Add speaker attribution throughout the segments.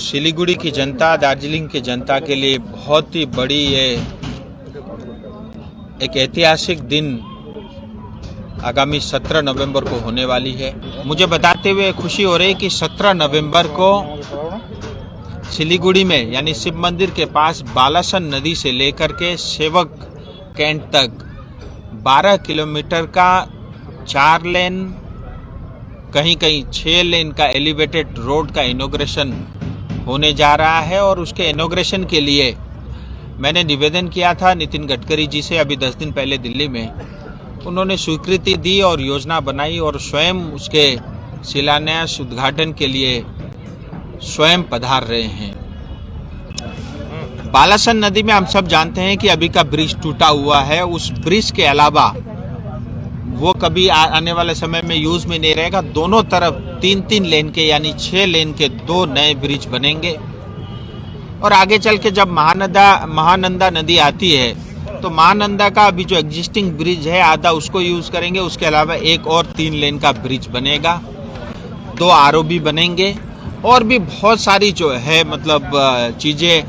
Speaker 1: सिलीगुड़ी की जनता, दार्जिलिंग की जनता के लिए बहुत ही बड़ी ये एक ऐतिहासिक दिन आगामी 17 नवंबर को होने वाली है। मुझे बताते हुए खुशी हो रही है कि 17 नवंबर को सिलीगुड़ी में यानी शिव मंदिर के पास बालासन नदी से लेकर के सेवक कैंट तक 12 किलोमीटर का 4 लेन, कहीं कहीं 6 लेन का एलिवेटेड रोड का इनॉग्रेशन होने जा रहा है। और उसके इनॉग्रेशन के लिए मैंने निवेदन किया था नितिन गडकरी जी से अभी 10 दिन पहले दिल्ली में। उन्होंने स्वीकृति दी और योजना बनाई और स्वयं उसके शिलान्यास उद्घाटन के लिए स्वयं पधार रहे हैं। बालासन नदी में हम सब जानते हैं कि अभी का ब्रिज टूटा हुआ है। उस ब्रिज के अलावा वो कभी आने वाले समय में यूज में नहीं रहेगा। दोनों तरफ 3-3 लेन के यानी 6 लेन के 2 नए ब्रिज बनेंगे। और आगे चल के जब महानंदा नदी आती है तो महानंदा का अभी जो एग्जिस्टिंग ब्रिज है आधा उसको यूज करेंगे। उसके अलावा एक और 3 लेन का ब्रिज बनेगा, 2 आरओबी बनेंगे और भी बहुत सारी जो है मतलब चीजें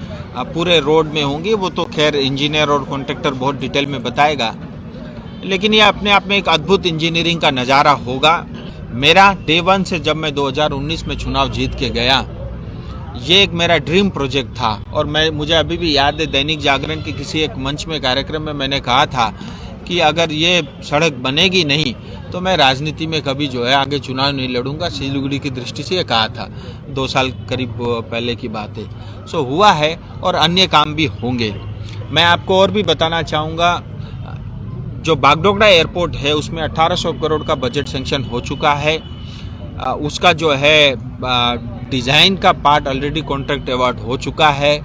Speaker 1: पूरे रोड में होंगी। वो तो खैर इंजीनियर और कॉन्ट्रैक्टर बहुत डिटेल में बताएगा, लेकिन ये अपने आप में एक अद्भुत इंजीनियरिंग का नज़ारा होगा। मेरा डे 1 से जब मैं 2019 में चुनाव जीत के गया, ये एक मेरा ड्रीम प्रोजेक्ट था। और मुझे अभी भी याद है दैनिक जागरण के किसी एक मंच में कार्यक्रम में मैंने कहा था कि अगर ये सड़क बनेगी नहीं तो मैं राजनीति में कभी जो है आगे चुनाव नहीं लड़ूंगा। सिलीगुड़ी की दृष्टि से ये कहा था, 2 साल करीब पहले की बात है। सो हुआ है और अन्य काम भी होंगे। मैं आपको और भी बताना चाहूँगा, जो बागडोगरा एयरपोर्ट है उसमें 1800 करोड़ का बजट सेंक्शन हो चुका है। उसका जो है डिज़ाइन का पार्ट ऑलरेडी कॉन्ट्रैक्ट अवार्ड हो चुका है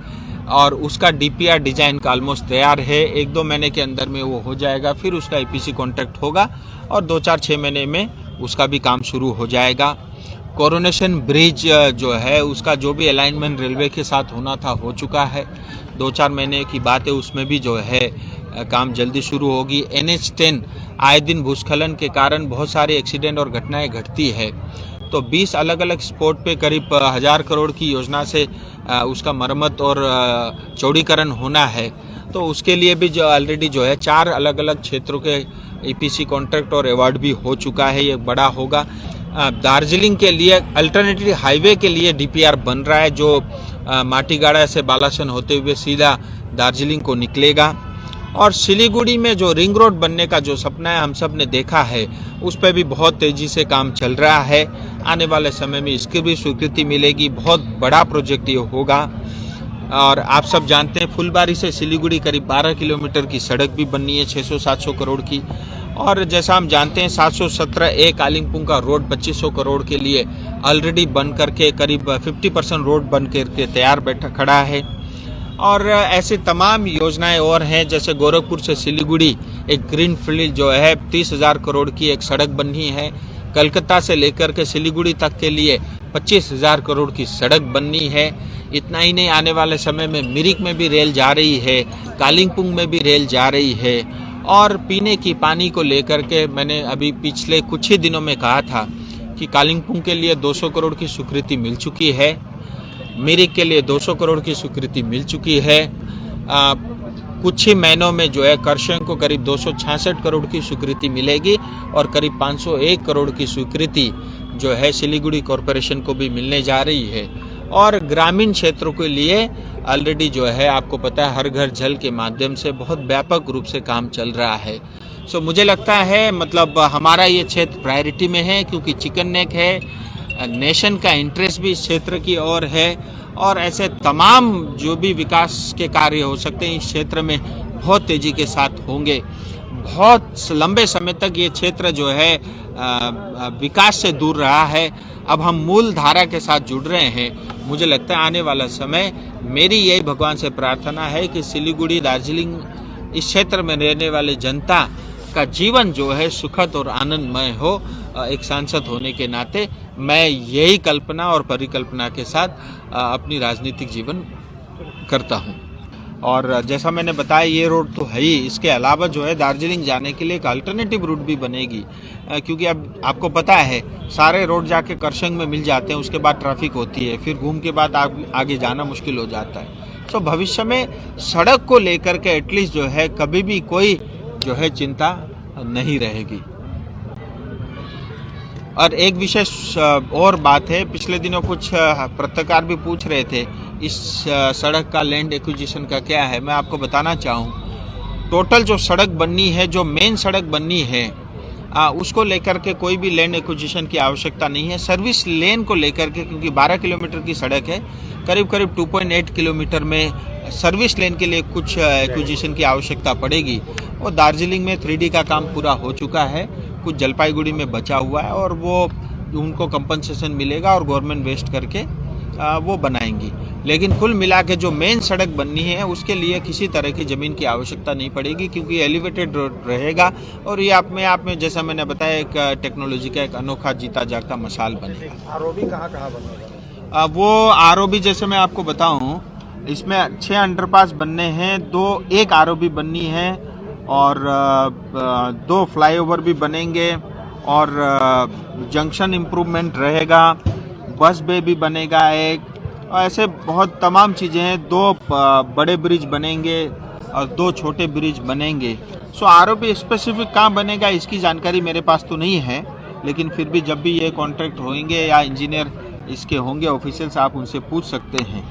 Speaker 1: और उसका डीपीआर डिज़ाइन का ऑलमोस्ट तैयार है। 1-2 महीने के अंदर में वो हो जाएगा। फिर उसका ईपीसी कॉन्ट्रैक्ट होगा और 2-4-6 महीने में उसका भी काम शुरू हो जाएगा। कोरोनेशन ब्रिज जो है उसका जो भी अलाइनमेंट रेलवे के साथ होना था हो चुका है। 2-4 महीने की बात है, उसमें भी जो है काम जल्दी शुरू होगी। NH10 आए दिन भूस्खलन के कारण बहुत सारे एक्सीडेंट और घटनाएं घटती है, तो 20 अलग अलग स्पॉट पे करीब 1000 करोड़ की योजना से उसका मरम्मत और चौड़ीकरण होना है। तो उसके लिए भी जो ऑलरेडी जो है 4 अलग अलग क्षेत्रों के ईपीसी कॉन्ट्रैक्ट और अवार्ड भी हो चुका है। ये बड़ा होगा। दार्जिलिंग के लिए अल्टरनेटिव हाईवे के लिए डीपीआर बन रहा है, जो माटीगाड़ा से बालासन होते हुए सीधा दार्जिलिंग को निकलेगा। और सिलीगुड़ी में जो रिंग रोड बनने का जो सपना है हम सब ने देखा है, उस पर भी बहुत तेजी से काम चल रहा है। आने वाले समय में इसकी भी स्वीकृति मिलेगी। बहुत बड़ा प्रोजेक्ट ये होगा। और आप सब जानते हैं फुलबारी से सिलीगुड़ी करीब 12 किलोमीटर की सड़क भी बननी है 600-700 करोड़ की। और जैसा हम जानते हैं 717A कालिम्पोंग का रोड 2500 करोड़ के लिए ऑलरेडी बन करके करीब 50% रोड बन करके तैयार बैठा खड़ा है। और ऐसे तमाम योजनाएं और हैं, जैसे गोरखपुर से सिलीगुड़ी एक ग्रीन फील्ड जो है 30,000 करोड़ की एक सड़क बननी है। कलकत्ता से लेकर के सिलीगुड़ी तक के लिए 25,000 करोड़ की सड़क बननी है। इतना ही नहीं, आने वाले समय में मिरिक में भी रेल जा रही है, कालिम्पोंग में भी रेल जा रही है। और पीने की पानी को लेकर के मैंने अभी पिछले कुछ ही दिनों में कहा था कि कालिम्पोंग के लिए 200 करोड़ की स्वीकृति मिल चुकी है, मिरिक के लिए 200 करोड़ की स्वीकृति मिल चुकी है। कुछ ही महीनों में जो है करशंग को करीब 266 करोड़ की स्वीकृति मिलेगी और करीब 501 करोड़ की स्वीकृति जो है सिलीगुड़ी कॉरपोरेशन को भी मिलने जा रही है। और ग्रामीण क्षेत्रों के लिए ऑलरेडी जो है आपको पता है हर घर जल के माध्यम से बहुत व्यापक रूप से काम चल रहा है। सो मुझे लगता है मतलब हमारा ये क्षेत्र प्रायोरिटी में है, क्योंकि चिकन नेक है, नेशन का इंटरेस्ट भी इस क्षेत्र की ओर है। और ऐसे तमाम जो भी विकास के कार्य हो सकते हैं इस क्षेत्र में बहुत तेजी के साथ होंगे। बहुत लंबे समय तक ये क्षेत्र जो है विकास से दूर रहा है। अब हम मूल धारा के साथ जुड़ रहे हैं। मुझे लगता है आने वाला समय, मेरी यही भगवान से प्रार्थना है कि सिलीगुड़ी, दार्जिलिंग इस क्षेत्र में रहने वाले जनता का जीवन जो है सुखद और आनंदमय हो। एक सांसद होने के नाते मैं यही कल्पना और परिकल्पना के साथ अपनी राजनीतिक जीवन करता हूँ। और जैसा मैंने बताया ये रोड तो है ही, इसके अलावा जो है दार्जिलिंग जाने के लिए एक अल्टरनेटिव रूट भी बनेगी, क्योंकि अब आपको पता है सारे रोड जाके करसंग में मिल जाते हैं, उसके बाद ट्रैफिक होती है, फिर घूम के बाद आगे जाना मुश्किल हो जाता है। तो भविष्य में सड़क को लेकर के एटलीस्ट जो है कभी भी कोई जो है चिंता नहीं रहेगी। और एक विशेष और बात है, पिछले दिनों कुछ पत्रकार भी पूछ रहे थे इस सड़क का लैंड एक्विजिशन का क्या है। मैं आपको बताना चाहूँ, टोटल जो सड़क बननी है, जो मेन सड़क बननी है, उसको लेकर के कोई भी लैंड एक्विजिशन की आवश्यकता नहीं है। सर्विस लेन को लेकर के, क्योंकि 12 किलोमीटर की सड़क है, करीब करीब 2.8 किलोमीटर में सर्विस लेन के लिए कुछ एक्विजिशन की आवश्यकता पड़ेगी। और दार्जिलिंग में 3D का काम पूरा हो चुका है, कुछ जलपाईगुड़ी में बचा हुआ है, और वो उनको कंपनसेशन मिलेगा और गवर्नमेंट वेस्ट करके वो बनाएंगी। लेकिन कुल मिला के जो मेन सड़क बननी है उसके लिए किसी तरह की ज़मीन की आवश्यकता नहीं पड़ेगी, क्योंकि एलिवेटेड रोड रहेगा। और ये आप में जैसा मैंने बताया एक टेक्नोलॉजी का एक अनोखा जीता जागता मिसाल बनेगा।
Speaker 2: आरओबी कहाँ बनेगा?
Speaker 1: वो आरओबी जैसे मैं आपको बताऊं, इसमें 6 अंडरपास बनने हैं, एक आरओबी बननी है, और 2 फ्लाईओवर भी बनेंगे, और जंक्शन इम्प्रूवमेंट रहेगा, बस बे भी बनेगा एक, और ऐसे बहुत तमाम चीज़ें हैं। 2 बड़े ब्रिज बनेंगे और 2 छोटे ब्रिज बनेंगे। सो आरओबी स्पेसिफिक कहाँ बनेगा इसकी जानकारी मेरे पास तो नहीं है, लेकिन फिर भी जब भी ये कॉन्ट्रैक्ट होंगे या इंजीनियर इसके होंगे ऑफिशियल्स, आप उनसे पूछ सकते हैं।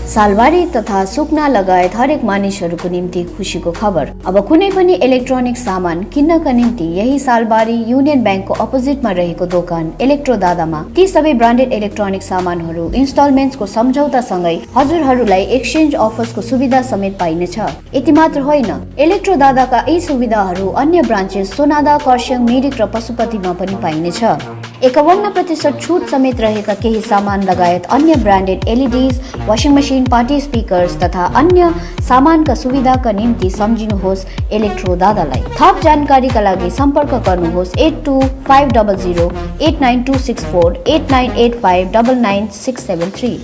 Speaker 3: सालबारी तथा सुकना लगायत हरेक मानिसहरूको निम्ति खुशीको खबर। अब कुनै पनि इलेक्ट्रोनिक सामान किन्नका निम्ति यही सालबारी युनियन ब्याङ्कको अपोजिटमा रहेको दोकान इलेक्ट्रो दादामा ती सबै ब्रान्डेड इलेक्ट्रोनिक सामानहरू इन्स्टलमेन्ट्सको सम्झौतासँगै हजुरहरूलाई एक्सचेन्ज अफर्सको सुविधा समेत पाइनेछ। यति मात्र होइन, इलेक्ट्रो दादाका यी सुविधाहरू अन्य ब्रान्चेस सोनादा, खरसाङ, मिरिक र पशुपतिमा पनि पाइनेछ। 51% छुट समेत रहेका केही सामान लगायत अन्य branded LEDs, washing machine, party speakers तथा अन्य सामानका सुविधाका निम्ति सम्झिनुहोस् इलेक्ट्रो दादालाई। थप जानकारीका लागि सम्पर्क गर्नुहोस् 8250089264 8985999673।